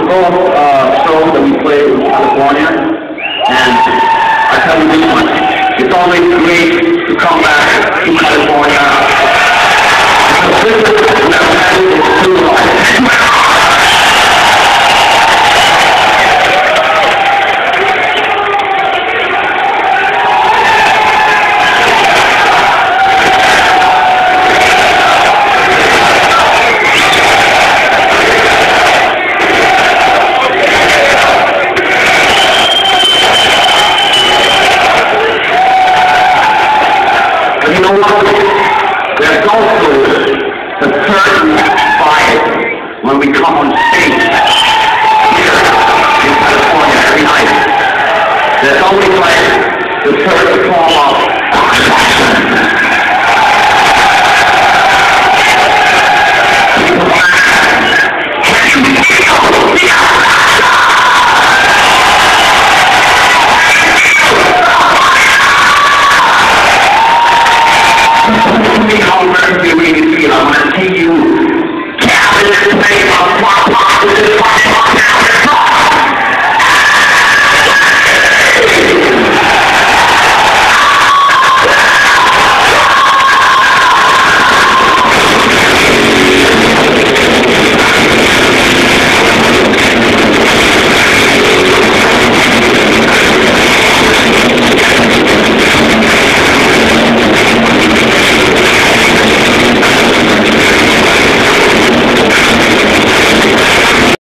both shows that we played in California, and I tell you this much, it's always great to come back to California. This is never happened, it's too hard. You know what? There's also a certain bias when we come on stage here in California every night. There's always like a certain form of how Americans really feel. I want to see you capture this thing of